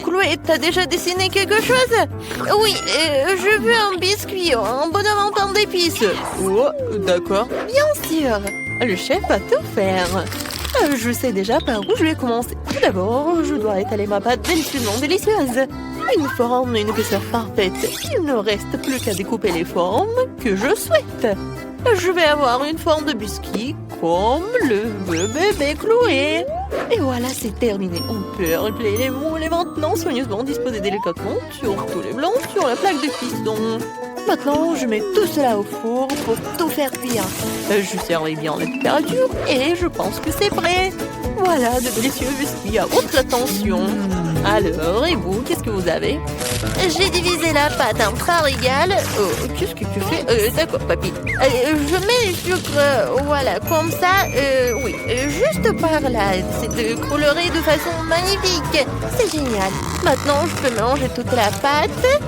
Chloé, t'as déjà dessiné quelque chose? Oui, je veux un biscuit, un bonhomme en pain d'épices. Oh, d'accord. Bien sûr, le chef va tout faire. Je sais déjà par où je vais commencer. Tout d'abord, je dois étaler ma pâte délicieusement délicieuse. Une forme et une épaisseur parfaite. Il ne reste plus qu'à découper les formes que je souhaite. Je vais avoir une forme de biscuit comme le veut bébé Chloé. Et voilà, c'est terminé. On peut replier les moules et maintenant soigneusement disposer délicatement sur tous les blancs sur la plaque de cuisson. Maintenant, je mets tout cela au four pour tout faire cuire. Je servis bien la température et je pense que c'est prêt. Voilà, de délicieux biscuits à haute attention. Alors, et vous, qu'est-ce que vous avez? J'ai divisé la pâte en parts égales. Oh, qu'est-ce que tu fais? D'accord, papy. Je mets le sucre, voilà, comme ça. Oui, juste par là. C'est coloré de façon magnifique. C'est génial. Maintenant, je peux mélanger toute la pâte.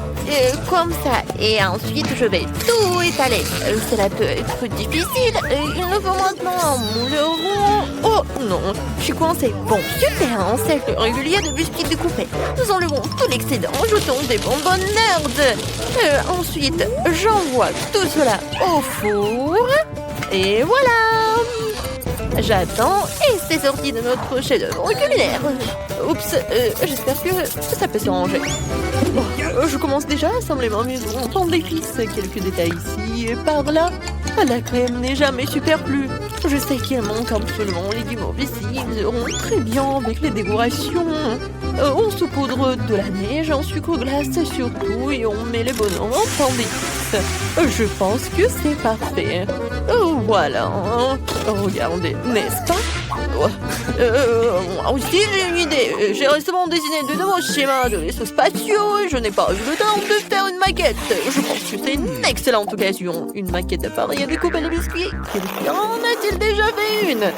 Comme ça. Et ensuite, je vais tout étaler. Cela peut être difficile. Il nous faut maintenant un moule rond. Oh non, je suis coincée. Bon, super, un cercle régulier de biscuits découpés. Nous enlevons tout l'excédent, jetons des bonbons nerds. Ensuite, j'envoie tout cela au four. Et voilà. J'attends et c'est sorti de notre chef-d'œuvre culinaire. Oups, j'espère que ça peut se ranger. Bon, je commence déjà à assembler ma maison en pain d'épices. Quelques détails ici et par là. La crème n'est jamais superflue. Je sais qu'il manque absolument les légumes ici. Ils iront très bien avec les décorations. On saupoudre de la neige en sucre glace surtout et on met les bonhommes en pain d'épices. Je pense que c'est parfait. Voilà. Regardez, n'est-ce pas? Moi aussi j'ai une idée. J'ai récemment dessiné de nouveaux schémas de vaisseaux spatiaux et je n'ai pas eu le temps de faire une maquette. Je pense que c'est une excellente occasion. Une maquette d'appareil à découper les biscuits. Quelqu'un en a-t-il déjà fait une?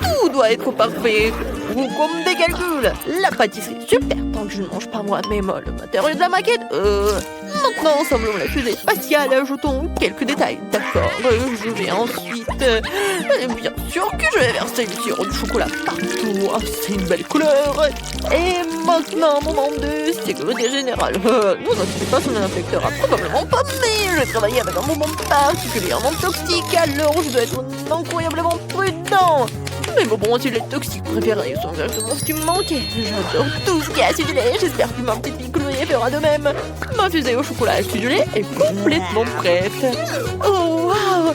Tout doit être parfait. Ou comme des calculs. La pâtisserie, super. Tant que je ne mange pas moi-même le matériau de la maquette. Maintenant, ensemblons la fusée spatiale. Ajoutons quelques détails. D'accord. Je vais ensuite... bien sûr que je vais verser du sirop de chocolat partout. Ah, c'est une belle couleur. Et maintenant, moment de sécurité générale. Ne vous inquiétez pas, son infecteur a probablement pas, mais je travaille avec un bonbon particulièrement toxique. Alors, je dois être incroyablement prudent. Mes bonbons anti-toxiques préférés sont exactement ce qui me manquait. J'adore tout ce qui est acidulé. J'espère que ma petite Chloé fera de même. Ma fusée au chocolat acidulé est complètement prête. Oh, waouh!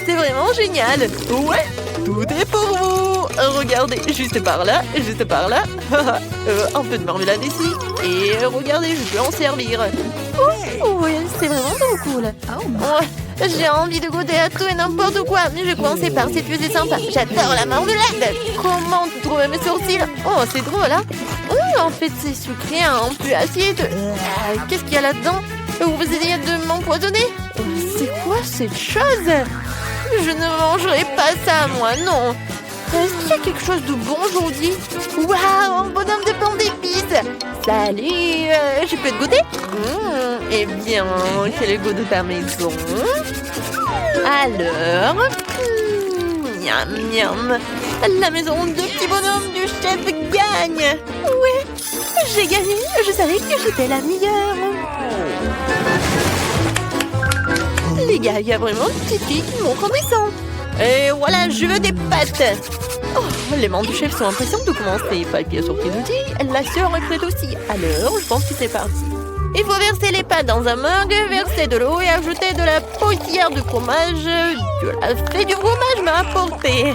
C'est vraiment génial. Ouais, tout est pour vous. Regardez, juste par là, juste par là. Un peu de marmelade ici. Et regardez, je peux en servir. Oh, oui, c'est vraiment trop cool. Ouais. J'ai envie de goûter à tout et n'importe quoi, mais je vais commencer par cette fusée sympa. J'adore la marmelade. Comment tu trouves mes sourcils? Oh, c'est drôle, hein? En fait, c'est sucré, un peu acide. Qu'est-ce qu'il y a là-dedans? Vous essayez de m'empoisonner? C'est quoi cette chose? Je ne mangerai pas ça, moi, non. Est-ce qu'il y a quelque chose de bon aujourd'hui? Waouh, un bonhomme de pain d'épices. Salut, je peux te goûter? Eh bien, quel est le goût de ta maison? Alors, miam miam. La maison de petits bonhommes du chef gagne. Ouais, j'ai gagné. Je savais que j'étais la meilleure. Les gars, il y a vraiment une petite fille qui montre en descend. Et voilà, je veux des pâtes. Oh, les membres du chef sont impatients de commencer. Papy a sorti l'outil, la sœur est prête aussi. Alors, je pense que c'est parti. Il faut verser les pâtes dans un mug, verser de l'eau et ajouter de la potière de fromage. De la fée du fromage m'a apporté.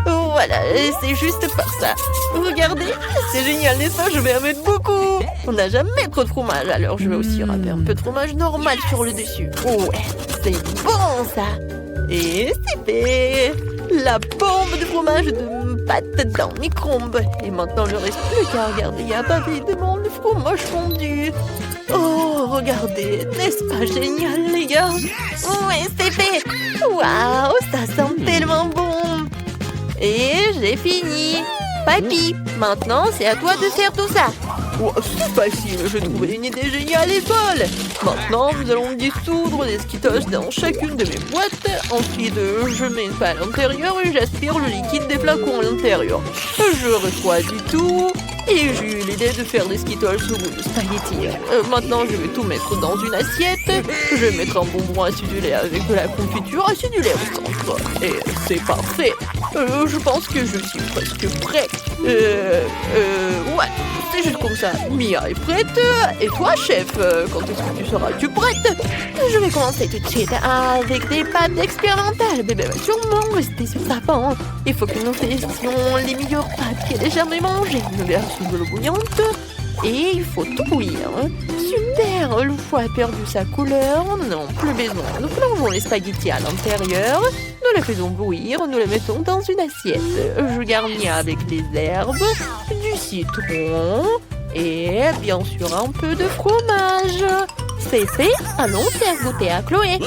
Voilà, c'est juste par ça. Regardez, c'est génial, n'est-ce pas? Je vais en mettre beaucoup. On n'a jamais trop de fromage, alors je vais aussi râper un peu de fromage normal sur le dessus. Ouais, c'est bon ça. Et c'est fait. La bombe de fromage de pâte dans le micro-ondes. Et maintenant, il ne reste plus qu'à regarder. Il y a pas évidemment le fromage fondu. Oh, regardez. N'est-ce pas génial, les gars? Ouais, c'est fait. Waouh, ça sent tellement bon. Et j'ai fini. Papy, maintenant, c'est à toi de faire tout ça. Oh, c'est facile, j'ai trouvé une idée géniale et folle. Maintenant, nous allons dissoudre des Skittles dans chacune de mes boîtes. Ensuite, je mets ça à l'intérieur et j'aspire le liquide des flacons à l'intérieur. Je refroidis tout. Et j'ai eu l'idée de faire des Skittles ou des spaghettis. Maintenant, je vais tout mettre dans une assiette. Je vais mettre un bonbon acidulé avec de la confiture acidulée au centre. Et c'est parfait. Je pense que je suis presque prêt. Ouais, c'est juste comme ça. Mia est prête. Et toi, chef, quand est-ce que tu seras-tu prête? Je vais commencer tout de suite avec des pâtes expérimentales. Bébé va sûrement rester sur sa banc. Il faut que nous testions les meilleures pâtes qu'elle ait jamais mangées. Une version de l'eau bouillante. Et il faut tout bouillir. Super, le foie a perdu sa couleur. Nous n'avons plus besoin. Nous plongeons les spaghettis à l'intérieur. Nous les faisons bouillir. Nous les mettons dans une assiette. Je garnis avec les herbes, du citron et bien sûr un peu de fromage. C'est fait. Allons faire goûter à Chloé.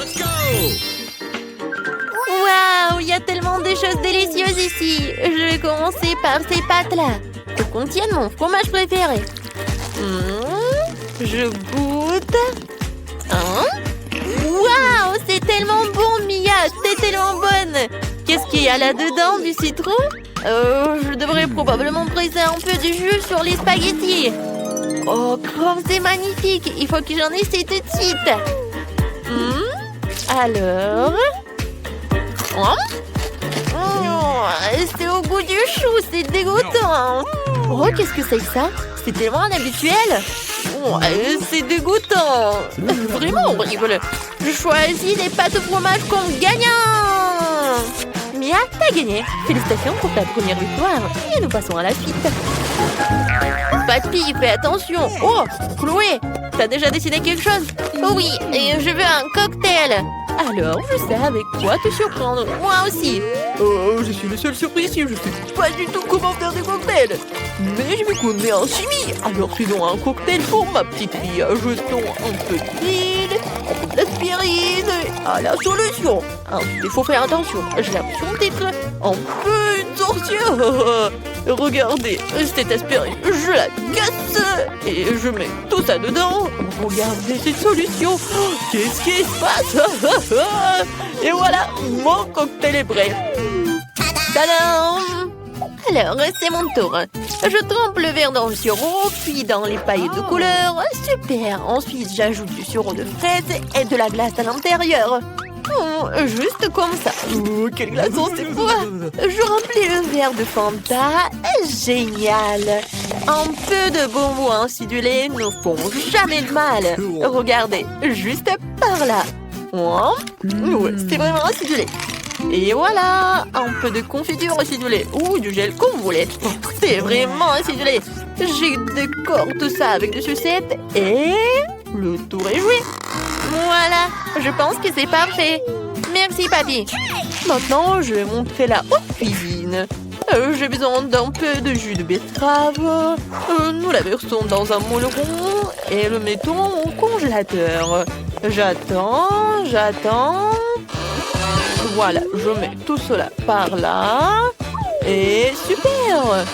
Waouh, il y a tellement de choses délicieuses ici. Je vais commencer par ces pâtes-là, qui contiennent mon fromage préféré. Je goûte. Waouh, c'est tellement bon, Mia. C'est tellement bonne. Qu'est-ce qu'il y a là-dedans? Du citron? Je devrais probablement presser un peu de jus sur les spaghettis. Oh, comme c'est magnifique. Il faut que j'en essaie tout de suite. Alors... c'est au goût du chou, c'est dégoûtant. Oh, qu'est-ce que c'est que ça? C'est tellement inhabituel. C'est dégoûtant. Vraiment horrible. Je choisis les pâtes au fromage comme gagnant. Mia, t'as gagné. Félicitations pour ta première victoire. Et nous passons à la suite. Papy, fais attention. Oh, Chloé, t'as déjà dessiné quelque chose? Oui, et je veux un cocktail. Alors, je sais avec quoi te surprendre. Moi aussi. Je suis le seul surpris ici. Je sais pas du tout comment faire des cocktails. Mais je me connais en chimie. Alors, faisons un cocktail pour ma petite fille. Jetons un peu d'huile, un peu d'aspirine à la solution. Il faut faire attention. J'ai l'impression d'être un peu une sorcière. Regardez, cette aspirine, je la casse et je mets tout ça dedans. Regardez cette solution. Qu'est-ce qui se passe? Et voilà, mon cocktail est prêt. Tadam! Alors, c'est mon tour. Je trempe le verre dans le sirop, puis dans les paillettes de couleur. Super! Ensuite, j'ajoute du sirop de fraise et de la glace à l'intérieur. Juste comme ça. Quel glaçon, c'est quoi? Je remplis le verre de Fanta. Génial! Un peu de bonbons acidulés ne font jamais de mal. Regardez, juste par là. Ouais, c'est vraiment acidulé. Et voilà, un peu de confiture acidulée ou du gel comme vous voulez. C'est vraiment acidulé. Je décore tout ça avec des sucettes et le tour est joué. Voilà, je pense que c'est parfait. Merci, papy. Maintenant, je vais montrer la haute cuisine. J'ai besoin d'un peu de jus de betterave. Nous la versons dans un moule rond et le mettons au congélateur. J'attends. Voilà, je mets tout cela par là. Et super!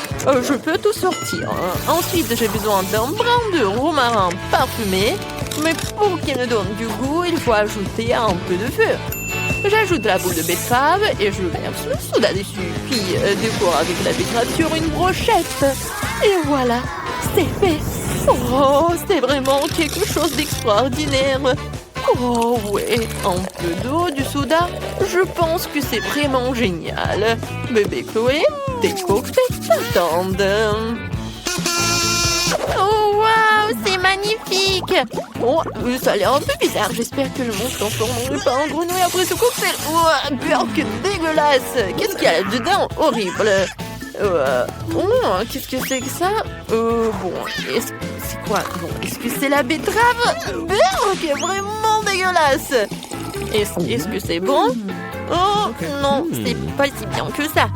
Je peux tout sortir. Ensuite, j'ai besoin d'un brin de romarin parfumé. Mais pour qu'il me donne du goût, il faut ajouter un peu de feu. J'ajoute la boule de betterave et je verse le soda dessus. Puis décore avec la betterave sur une brochette. Et voilà, c'est fait. Oh, c'est vraiment quelque chose d'extraordinaire. Oh ouais, un peu d'eau, du soda. Je pense que c'est vraiment génial. Bébé Chloé, tes cocktails t'attendent. Oh waouh, c'est magnifique. Oh, ça a l'air un peu bizarre. J'espère que je me transformerai pas en grenouille après ce cocktail. Oh, peur que dégueulasse. Qu'est-ce qu'il y a là-dedans? Horrible. Qu'est-ce que c'est que ça? Bon, c'est quoi? Bon, est-ce que c'est la betterave? Qui est vraiment dégueulasse. Est-ce que c'est bon? Oh, non, c'est pas si bien que ça.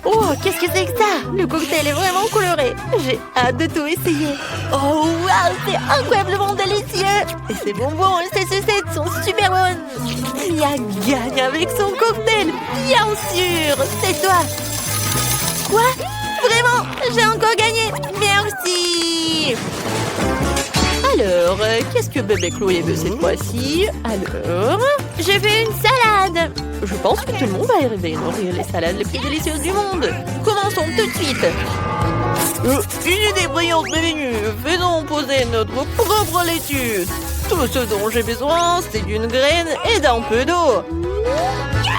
Oh, qu'est-ce que c'est que ça? Le cocktail est vraiment coloré. J'ai hâte de tout essayer. Oh, waouh, c'est incroyablement délicieux. Et ces bonbons et ces sucettes sont super bonnes. Mia gagne avec son cocktail. Bien sûr, c'est toi. Quoi? Vraiment? J'ai encore gagné. Merci. Alors, qu'est-ce que bébé Chloé veut cette fois-ci? Alors, j'ai fait une salade. Je pense que tout le monde va arriver à nourrir les salades les plus délicieuses du monde. Commençons tout de suite. Une idée brillante m'est venue. Faisons poser notre propre laitue. Tout ce dont j'ai besoin, c'est d'une graine et d'un peu d'eau.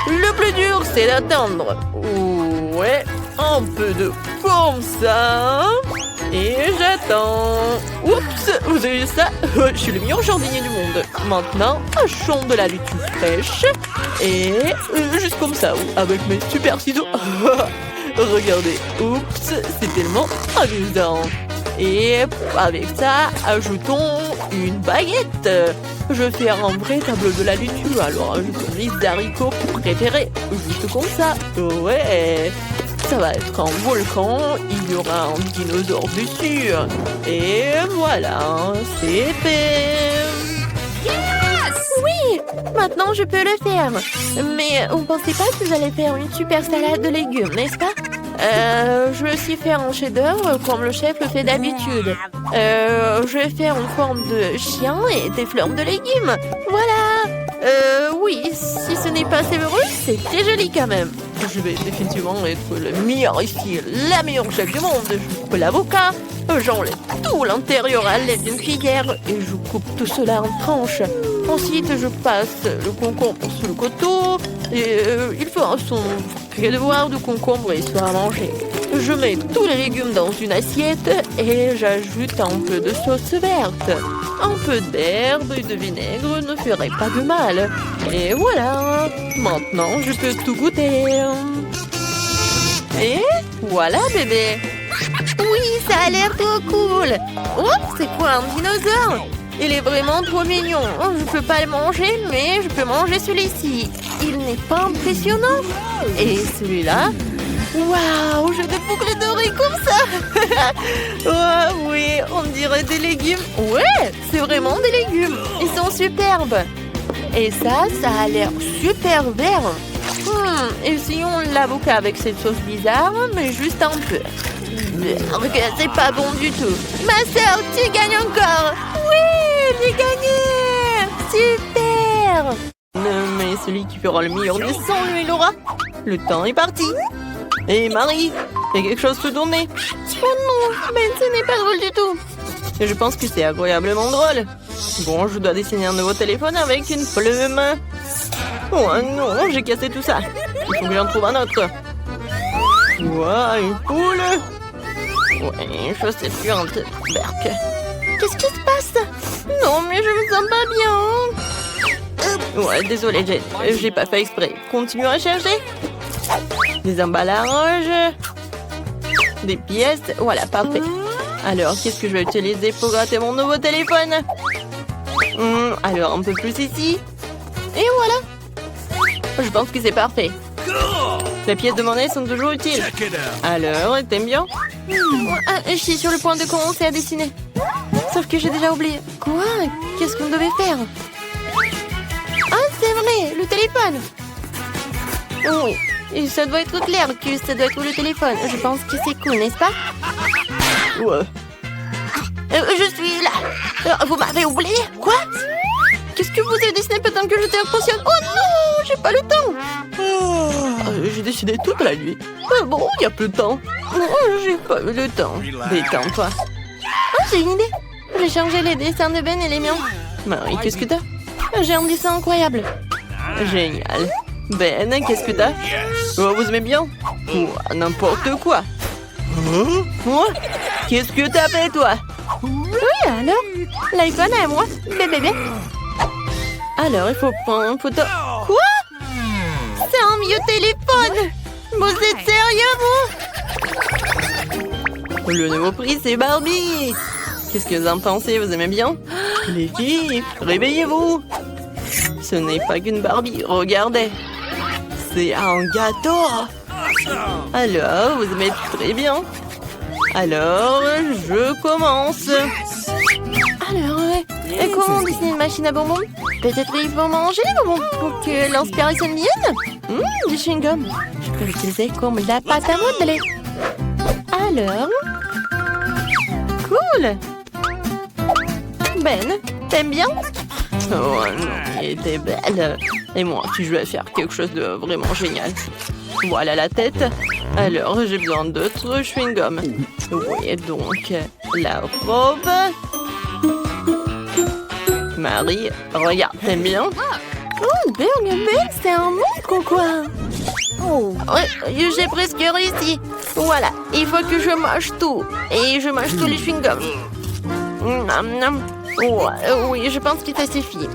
Le plus dur, c'est d'attendre. Ouais, un peu de comme ça. Et j'attends. Oups, vous avez vu ça? Je suis le meilleur jardinier du monde. Maintenant, hachons de la laitue fraîche. Et juste comme ça, avec mes super ciseaux. Regardez, oups, c'est tellement amusant. Et avec ça, ajoutons une baguette. Je vais faire un vrai tableau de la laitue. Alors ajoutons les haricots préférés. Juste comme ça. Ouais. Ça va être un volcan. Il y aura un dinosaure dessus. Et voilà, c'est fait. Oui, maintenant je peux le faire. Mais vous pensez pas que vous allez faire une super salade de légumes, n'est-ce pas? Je vais aussi faire un chef-d'œuvre comme le chef le fait d'habitude. Je vais faire une forme de chien et des fleurs de légumes. Voilà. Oui, si ce n'est pas savoureux, c'est très joli quand même. Je vais définitivement être le meilleur ici, la meilleure chef du monde. Je coupe l'avocat, j'enlève tout l'intérieur à l'aide d'une cuillère et je coupe tout cela en tranches. Ensuite, je passe le concombre sur le couteau et il fera son devoir de concombre et sera mangé. Je mets tous les légumes dans une assiette et j'ajoute un peu de sauce verte. Un peu d'herbe et de vinaigre ne ferait pas de mal. Et voilà, maintenant je peux tout goûter. Et voilà bébé. Oui, ça a l'air trop cool. Oh, c'est quoi un dinosaure? Il est vraiment trop mignon. Je peux pas le manger, mais je peux manger celui-ci. Il n'est pas impressionnant. Et celui-là? Waouh, j'ai des boucles d'oreilles comme ça. Oh, oui, on dirait des légumes. Ouais, c'est vraiment des légumes. Ils sont superbes. Et ça a l'air super vert. Essayons l'avocat avec cette sauce bizarre, mais juste un peu. Regarde, c'est pas bon du tout. Ma sœur, tu gagnes encore. Oui, j'ai gagné. Super. Mais celui qui fera le meilleur des 100, lui, il aura. Le temps est parti. Et Marie, il y a quelque chose de tourné. Oh non, mais ce n'est pas drôle du tout. Je pense que c'est incroyablement drôle. Bon, je dois dessiner un nouveau téléphone avec une plume. Oh non, j'ai cassé tout ça. Il faut que j'en trouve un autre. Ouah, une poule. Ouais, chaussette puante. Berk. Qu'est-ce qui se passe? Non, mais je me sens pas bien. Ouais, désolé, j'ai pas fait exprès. Continue à chercher. Des emballages. Des pièces. Voilà, parfait. Alors, qu'est-ce que je vais utiliser pour gratter mon nouveau téléphone? Alors, un peu plus ici. Et voilà. Je pense que c'est parfait. Les pièces de monnaie sont toujours utiles. Alors, t'aimes bien? Je suis sur le point de commencer à dessiner. Sauf que j'ai déjà oublié. Quoi? Qu'est-ce qu'on devait faire? Ah, c'est vrai, le téléphone. Oui, et ça doit être clair que ça doit être le téléphone. Je pense que c'est cool, n'est-ce pas? Ouais. Je suis là. Vous m'avez oublié? Quoi? Qu'est-ce que vous avez dessiné pendant que je t'impressionne? Oh non, j'ai pas le temps. J'ai dessiné toute la nuit. Bon, il n'y a plus de temps. J'ai pas eu le temps. Détends-toi. Ah, j'ai une idée. J'ai changé les dessins de Ben et les miens. Marie, qu'est-ce que t'as? J'ai un dessin incroyable. Génial. Ben, qu'est-ce que t'as? Oh, vous aimez bien? N'importe quoi. Moi? Qu'est-ce que t'as fait, toi? Oui, alors? L'iPhone est à moi. Bébé. Alors, il faut prendre une photo. Quoi? C'est un vieux téléphone. Vous êtes sérieux, vous? Le nouveau prix, c'est Barbie. Qu'est-ce que vous en pensez? Vous aimez bien? Les filles, réveillez-vous. Ce n'est pas qu'une Barbie, regardez. C'est un gâteau. Alors, vous aimez très bien. Alors, je commence. Alors, comment dessiner une machine à bonbons? Peut-être il faut manger les bonbons pour que l'inspiration vienne. Du chewing-gum. Je peux l'utiliser comme la pâte à modeler. Alors... Cool. Ben, t'aimes bien? Oh non, elle était belle. Et moi, si je vais faire quelque chose de vraiment génial. Voilà la tête. Alors, j'ai besoin d'autres chewing-gums. Oui, donc, la robe. Marie, regarde, t'aimes bien? Oh, Bergman, c'est un monstre ou quoi? Oh, j'ai presque réussi. Voilà, il faut que je mange tout. Et je mange tous les chewing-gums. Oui, je pense que ça suffit.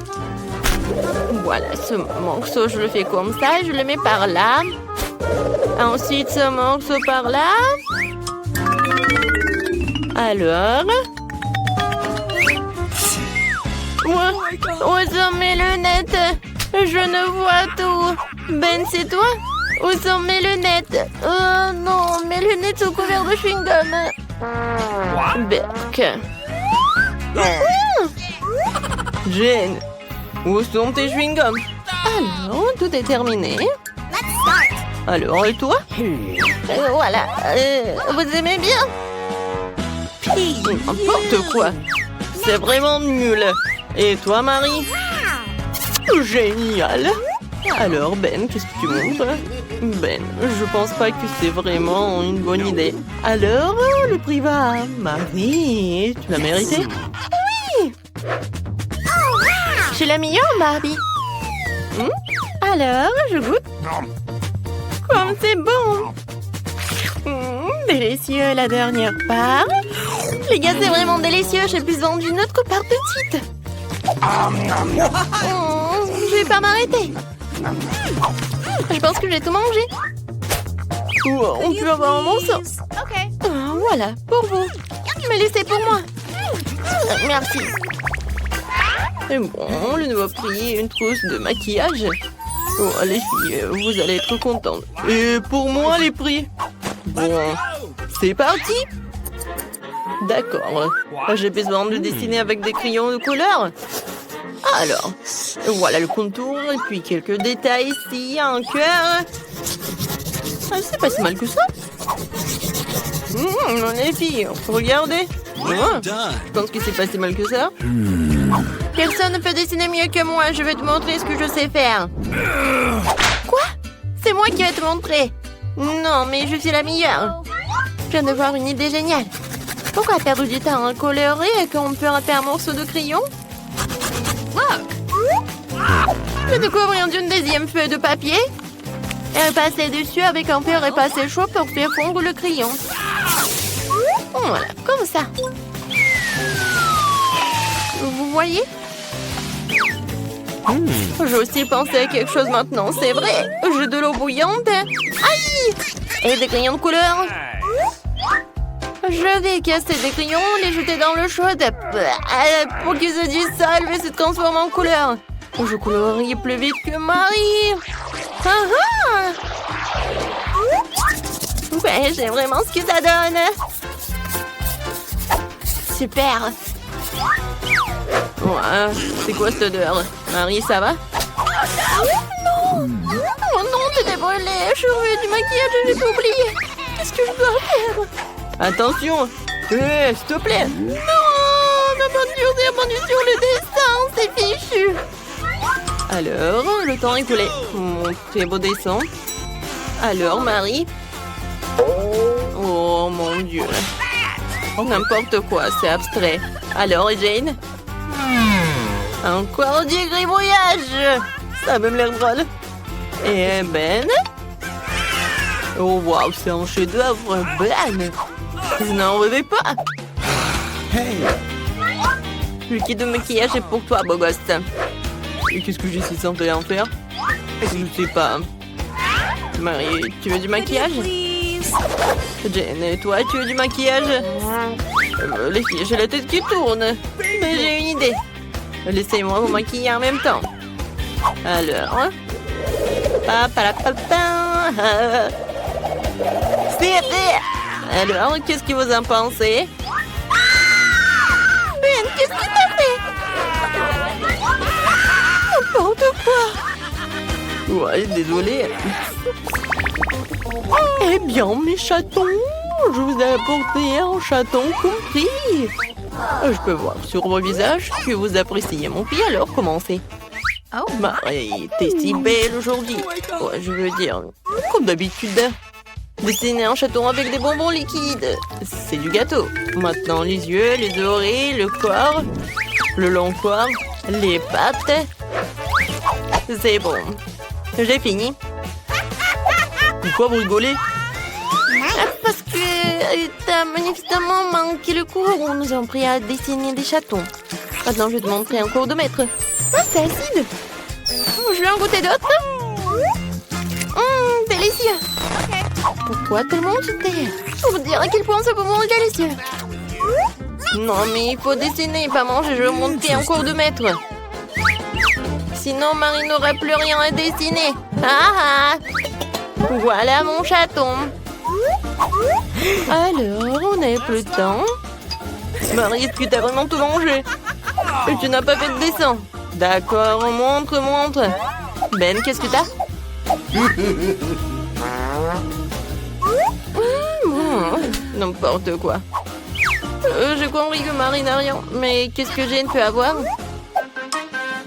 Voilà, ce morceau, je le fais comme ça. Je le mets par là. Ensuite, ce morceau par là. Alors... Où sont mes lunettes? Je ne vois tout. Ben, c'est toi? Où sont mes lunettes? Oh non, mes lunettes sont couvertes de chewing-gum. Berk. Jane, où sont tes chewing-gums? Alors, tout est terminé. Alors, et toi? Voilà. Vous aimez bien? N'importe quoi. C'est vraiment nul. Et toi, Marie? Génial. Alors, Ben, qu'est-ce que tu montres? Ben, je pense pas que c'est vraiment une bonne idée. Alors, le prix va. Marie, tu l'as mérité? Oui. J'ai la meilleure, Barbie. Alors, je goûte. Comme c'est bon. Délicieux, la dernière part. Les gars, c'est vraiment délicieux. J'ai besoin d'une autre part petite. Je vais pas m'arrêter. Je pense que j'ai tout mangé. On peut avoir un morceau. Voilà, pour vous. Mais laissez pour moi. Merci. Et bon, le nouveau prix, une trousse de maquillage. Oh, les filles, vous allez être contentes. Et pour moi, les prix. Bon, c'est parti. D'accord. J'ai besoin de dessiner avec des crayons de couleur. Alors, voilà le contour. Et puis quelques détails ici. Un cœur. C'est pas si mal que ça. Les filles, regardez. Je pense que c'est pas si mal que ça. Personne ne peut dessiner mieux que moi. Je vais te montrer ce que je sais faire. Quoi? C'est moi qui vais te montrer. Non, mais je suis la meilleure. Je viens de voir une idée géniale. Pourquoi perdre du temps à colorer quand on peut rater un morceau de crayon? Je découvre une deuxième feuille de papier. Et passer dessus avec un fer repassé chaud pour faire fondre le crayon. Voilà, comme ça. Vous voyez? J'ai aussi pensé à quelque chose maintenant, c'est vrai. J'ai de l'eau bouillante. Aïe! Et des crayons de couleur. Je vais casser des crayons, les jeter dans l'eau chaude. Pour qu'ils se dissolvent et se transforment en couleur. Je colorie plus vite que Marie. Ouais, j'aime vraiment ce que ça donne. Super. Ouais, c'est quoi cette odeur? Marie, ça va? Non! Oh non, t'es brûlée. Je suis du maquillage et j'ai tout oublié. Qu'est-ce que je dois faire? Attention! S'il te plaît! Non! Ma peinture s'est répandue sur le dessin, c'est fichu! Alors, le temps est écoulé. Mon très beau dessin. Alors, Marie? Oh mon Dieu! N'importe quoi, c'est abstrait. Alors, Jane? Encore du gribouillage! Ça a même l'air drôle. Et Ben? Oh waouh, c'est un chef-d'œuvre, Ben! Je n'en rêvais pas. Le kit de maquillage est pour toi, beau gosse. Et qu'est-ce que j'ai si censé en faire? Je sais pas. Marie, tu veux du maquillage? Jane, et toi, tu veux du maquillage? Les filles, j'ai la tête qui tourne. Mais j'ai une idée. Laissez-moi vous maquiller en même temps. Alors... Alors, qu'est-ce que vous en pensez? Ben, qu'est-ce que t'as fait? N'importe quoi. Ouais, désolée. Eh bien, mes chatons, je vous ai apporté un chaton compris. Je peux voir sur vos visages que vous appréciez mon prix, alors commencez. Oh, Marie, t'es si belle aujourd'hui. Ouais, je veux dire, comme d'habitude. Dessiner un chaton avec des bonbons liquides. C'est du gâteau. Maintenant, les yeux, les oreilles, le corps, le long corps, les pattes. C'est bon. J'ai fini. Pourquoi vous rigolez? Parce que t'as manifestement manqué le cours où nous avons appris à dessiner des chatons. Maintenant, je vais te montrer un cours de maître. Ah, c'est acide. Je vais en goûter d'autres. Délicieux. Pourquoi tout le monde se tait? Pour vous dire à quel point ce bonbon est délicieux. Non, mais il faut dessiner, pas manger. Je vais monter un cours de maître. Sinon, Marie n'aura plus rien à dessiner. Ah ah! Voilà mon chaton. Alors, on n'a plus de temps. Marie, est-ce que t'as vraiment tout mangé? Et tu n'as pas fait de dessin. D'accord, montre. Ben, qu'est-ce que t'as? N'importe quoi. J'ai compris que Marie n'a rien. Mais qu'est-ce que Jane peut avoir?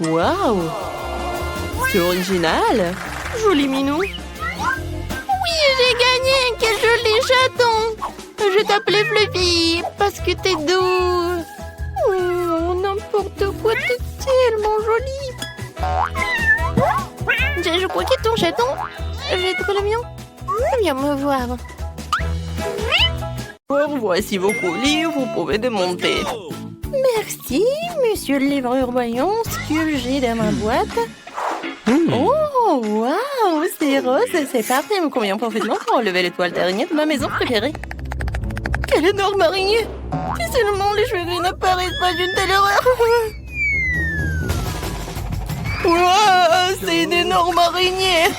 Waouh! C'est original. Joli minou. Oui, j'ai gagné. Quel joli chaton. Je t'appelais Fluffy parce que t'es doux. Oh, n'importe quoi, t'es tellement joli. Je crois que ton chaton. J'ai trouvé le mien. Viens me voir. Voici vos colis, vous pouvez démonter. Merci, monsieur le livreur. Voyons ce que j'ai dans ma boîte. Oh, waouh, c'est rose, c'est parfait. Il me convient parfaitement pour enlever l'étoile d'araignée de ma maison préférée. Quelle énorme araignée! Si seulement les cheveux gris n'apparaissent pas d'une telle horreur. Waouh, c'est une énorme araignée.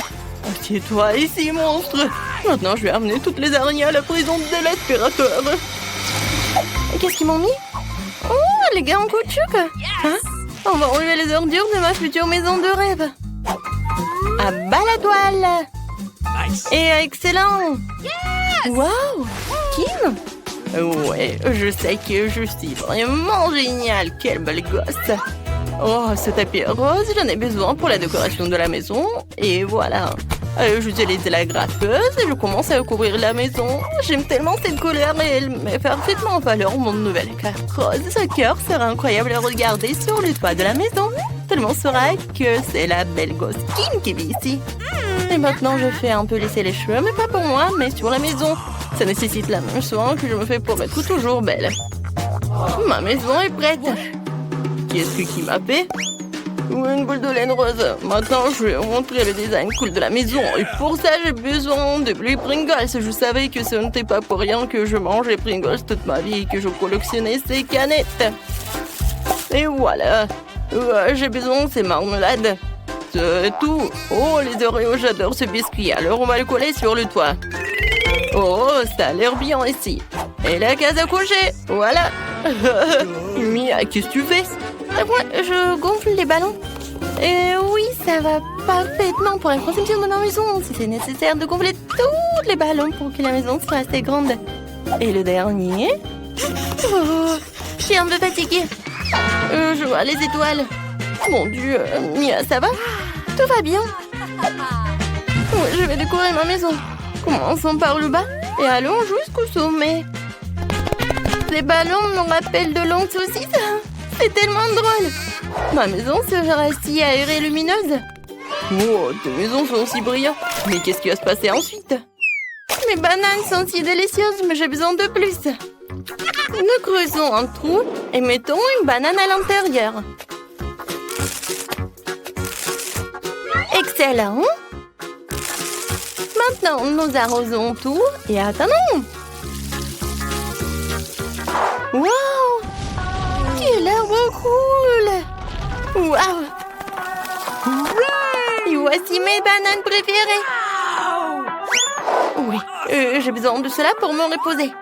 Assieds-toi ici, monstre. Maintenant, je vais amener toutes les araignées à la prison de l'aspirateur. Qu'est-ce qu'ils m'ont mis? Oh, les gars en caoutchouc. Hein? On va enlever les ordures de ma future maison de rêve. À bas la toile. Et excellent. Waouh, Kim. Ouais, je sais que je suis vraiment géniale. Quelle belle gosse. Oh, ce tapis rose, j'en ai besoin pour la décoration de la maison. Et voilà. J'utilise la graffeuse et je commence à recouvrir la maison. J'aime tellement cette couleur et elle met parfaitement en valeur mon nouvel cœur rose. Ce cœur sera incroyable à regarder sur le toit de la maison. Tout le monde saura que c'est la belle gosse Kim qui vit ici. Et maintenant, je fais un peu lisser les cheveux, mais pas pour moi, mais sur la maison. Ça nécessite la même soin que je me fais pour être toujours belle. Ma maison est prête. Qu'est-ce qui m'a fait? Une boule de laine rose. Maintenant, je vais vous montrer le design cool de la maison. Et pour ça, j'ai besoin de blé Pringles. Je savais que ce n'était pas pour rien que je mangeais Pringles toute ma vie et que je collectionnais ces canettes. Et voilà. J'ai besoin de ces marmelades. C'est tout. Oh, les Oreos, j'adore ce biscuit. Alors, on va le coller sur le toit. Oh, ça a l'air bien ici. Et la case à coucher. Voilà. Mia, qu'est-ce que tu fais? Moi, je gonfle les ballons. Et oui, ça va parfaitement pour la conception de ma maison. Si c'est nécessaire de gonfler tous les ballons pour que la maison soit assez grande. Et le dernier. Oh, je suis un peu fatiguée. Je vois les étoiles. Mon Dieu, Mia, ça va? Tout va bien. Je vais décorer ma maison. Commençons par le bas et allons jusqu'au sommet. Les ballons me rappellent de longues saucisses. C'est tellement drôle. Ma maison sera si aérée et lumineuse. Oh, tes maisons sont si brillantes. Mais qu'est-ce qui va se passer ensuite? Mes bananes sont si délicieuses, mais j'ai besoin de plus. Nous creusons un trou et mettons une banane à l'intérieur. Excellent. Maintenant, nous arrosons tout et attendons. Wow! Quel arbre cool! Wow! Et voici mes bananes préférées. Oui, j'ai besoin de cela pour me reposer.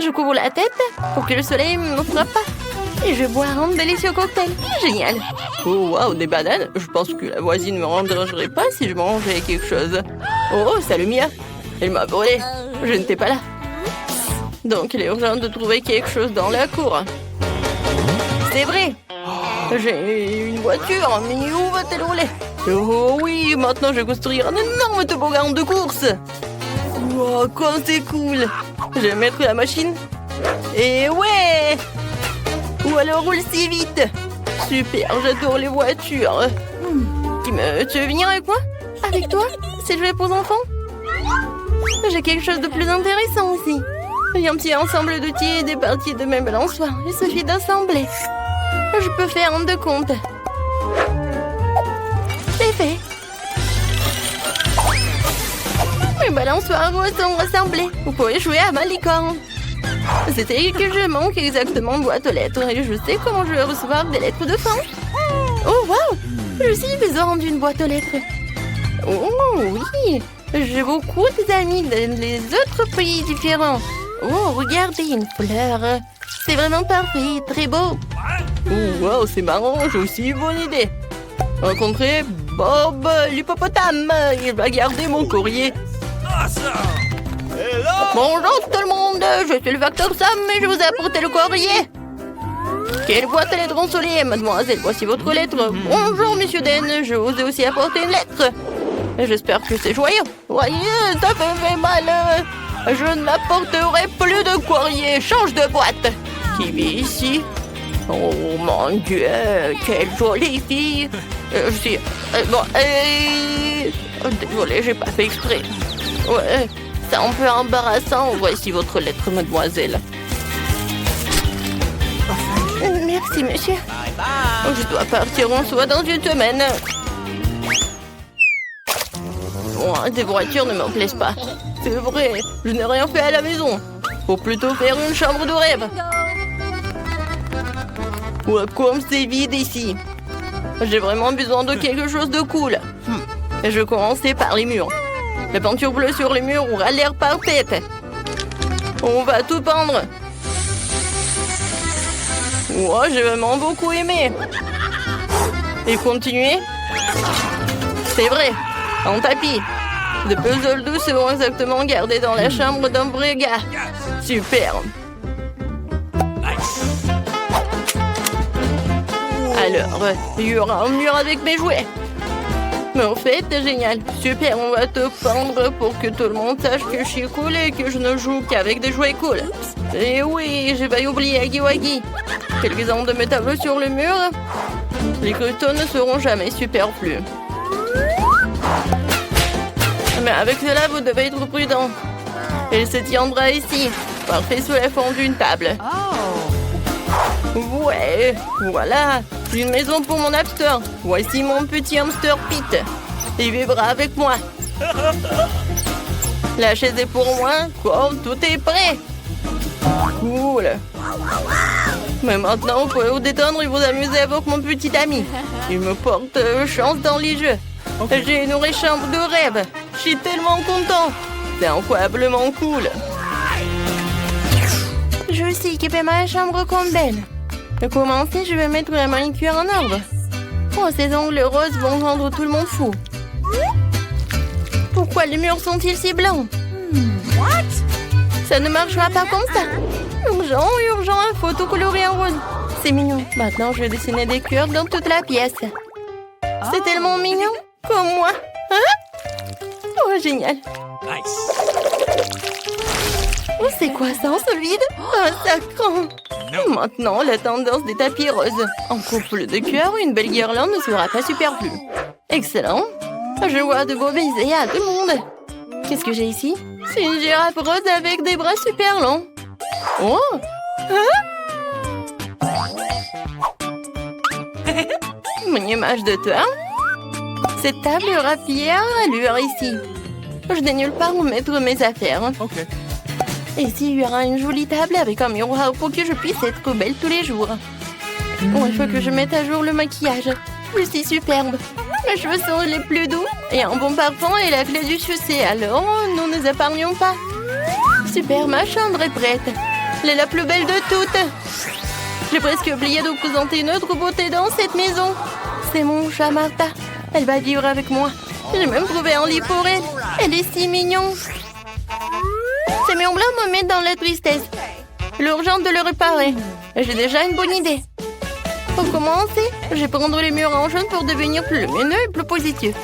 Je couvre la tête pour que le soleil ne me frappe pas. Et je bois un délicieux cocktail. Génial! Oh, wow, des bananes? Je pense que la voisine ne me rendrait pas si je mangeais quelque chose. Oh, salut Mia! Elle m'a volé. Je n'étais pas là. Donc, il est urgent de trouver quelque chose dans la cour. C'est vrai. J'ai une voiture, mais où va-t-elle rouler? Oh oui, maintenant je vais construire un énorme toboggan de course. Wow, comme c'est cool. Je vais mettre la machine. Et ouais. Ou alors roule si vite. Super, j'adore les voitures. Tu veux venir avec moi? Avec toi? C'est jouet pour enfants? J'ai quelque chose de plus intéressant aussi. J'ai un petit ensemble d'outils et des parties de mes balançoires. Il suffit d'assembler. Je peux faire un de compte. C'est fait. Mes balançoires sont rassemblés. Vous pouvez jouer à ma licorne. C'était que je manque exactement une boîte aux lettres et je sais comment je vais recevoir des lettres de fin. Oh wow! Je suis besoin d'une boîte aux lettres. Oh oui! J'ai beaucoup d'amis dans les autres pays différents. Oh, regardez, une fleur. C'est vraiment parfait, très beau. Oh wow, c'est marrant, j'ai aussi une bonne idée. Rencontrer Bob l'hippopotame. Il va garder mon courrier. Bonjour tout le monde, je suis le facteur Sam et je vous ai apporté le courrier. Quelle boîte à lettres ensoleillée, mademoiselle, voici votre lettre. Bonjour monsieur Den, je vous ai aussi apporté une lettre. J'espère que c'est joyeux. Voyez, ça me fait mal. Je n'apporterai plus de courrier, change de boîte. Qui vit ici? Oh mon Dieu, quelle jolie fille. Désolée, j'ai pas fait exprès. Ouais, c'est un peu embarrassant. Voici votre lettre, mademoiselle. Merci, monsieur. Je dois partir en soi dans une semaine. Oh, des voitures ne me plaisent pas. C'est vrai, je n'ai rien fait à la maison. Faut plutôt faire une chambre de rêve. Ouais, comme c'est vide ici. J'ai vraiment besoin de quelque chose de cool. Je vais commencer par les murs. La peinture bleue sur les murs aura l'air parfaite. On va tout peindre. Ouais, j'ai vraiment beaucoup aimé. Et continuer. C'est vrai, un tapis. De puzzles doux seront exactement gardés dans la chambre d'un vrai gars. Super. Alors, il y aura un mur avec mes jouets. Mais en fait, c'est génial. Super, on va te peindre pour que tout le monde sache que je suis cool et que je ne joue qu'avec des jouets cool. Et oui, j'ai pas oublié Huggy Wuggy. Quelques-uns de mes tableaux sur le mur. Les cristaux ne seront jamais superflus. Mais avec cela, vous devez être prudent. Elle se tiendra ici, parfait sous la forme d'une table. Ouais, voilà, une maison pour mon hamster. Voici mon petit hamster Pete. Il vivra avec moi. La chaise est pour moi, comme tout est prêt. Cool. Mais maintenant, vous pouvez vous détendre et vous amuser avec mon petit ami. Il me porte chance dans les jeux. J'ai une vraie chambre de rêve. Je suis tellement content. C'est incroyablement cool. Je vais aussi équiper ma chambre comme belle. Pour commencer, je vais mettre la manicure en ordre. Oh, ces ongles roses vont rendre tout le monde fou. Pourquoi les murs sont-ils si blancs? Ça ne marchera pas comme ça. Urgent, urgent, il faut tout colorer en rose. C'est mignon. Maintenant, je vais dessiner des cœurs dans toute la pièce. C'est tellement mignon. Comme moi. Hein? Oh, génial. Oh, c'est quoi ça, un sol vide? Un sacrant. Maintenant, la tendance des tapis roses. En couple de cœur, une belle guirlande ne sera pas superflue. Excellent. Je vois de beaux baisers à tout le monde. Qu'est-ce que j'ai ici? C'est une girafe rose avec des bras super longs. Oh! Hein? Mon image de toi. Cette table aura fière allure ici. Je n'ai nulle part où mettre mes affaires. Okay. Ici, il y aura une jolie table avec un miroir pour que je puisse être belle tous les jours. Oh, il faut que je mette à jour le maquillage. Je suis superbe. Mes cheveux sont les plus doux. Et un bon parfum est la clé du succès. Alors, nous ne nous épargnons pas. Super, ma chambre est prête. Elle est la plus belle de toutes. J'ai presque oublié de vous présenter une autre beauté dans cette maison. C'est mon chat Martha. Elle va vivre avec moi. J'ai même trouvé un lit pour elle. Elle est si mignonne. Ces murs blancs me mettent dans la tristesse. L'urgence de le réparer. J'ai déjà une bonne idée. Pour commencer, je vais prendre les murs en jaune pour devenir plus lumineux et plus positif.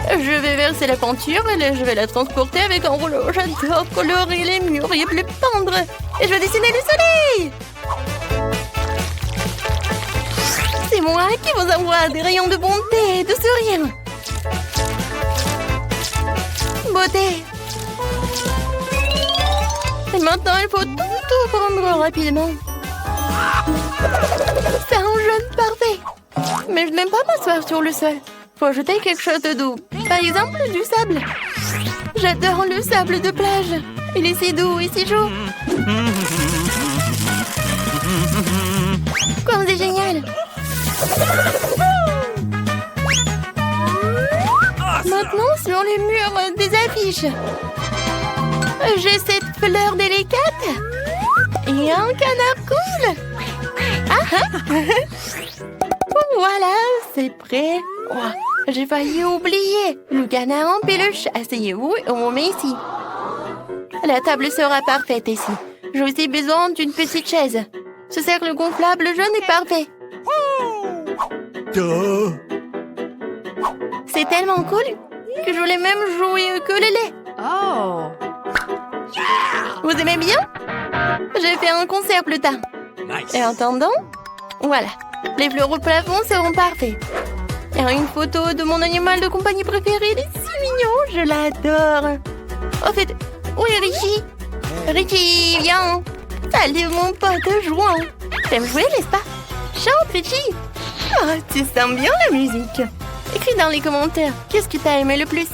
Je vais verser la peinture et je vais la transporter avec un rouleau. J'adore colorer les murs et les peindre. Et je vais dessiner le soleil. C'est moi qui vous envoie des rayons de bonté et de sourire. Beauté. Et maintenant, il faut tout prendre rapidement. C'est un jaune parfait. Mais je n'aime pas m'asseoir sur le sol. Faut ajouter quelque chose de doux. Par exemple, du sable. J'adore le sable de plage. Il est si doux et si chaud. Comme c'est génial. Maintenant, sur les murs, des affiches. J'ai cette fleur délicate. Et un canard cool. Voilà, c'est prêt. Oh, j'ai failli oublier. Le canard en peluche. Asseyez-vous et on met ici. La table sera parfaite ici. J'ai aussi besoin d'une petite chaise. Ce cercle gonflable jaune est parfait. C'est tellement cool que je voulais même jouer au ukulélé. Oh. Vous aimez bien? J'ai fait un concert plus tard. Nice. Et en attendant, voilà. Les fleurs au plafond seront parfaits. Il y a une photo de mon animal de compagnie préféré. Il est si mignon, je l'adore. Au fait, où est Richie? Richie, viens. Salut mon pote joint. T'aimes jouer, n'est-ce pas? Chante, Richie. Oh, tu sens bien la musique. Écris dans les commentaires, qu'est-ce que t'as aimé le plus?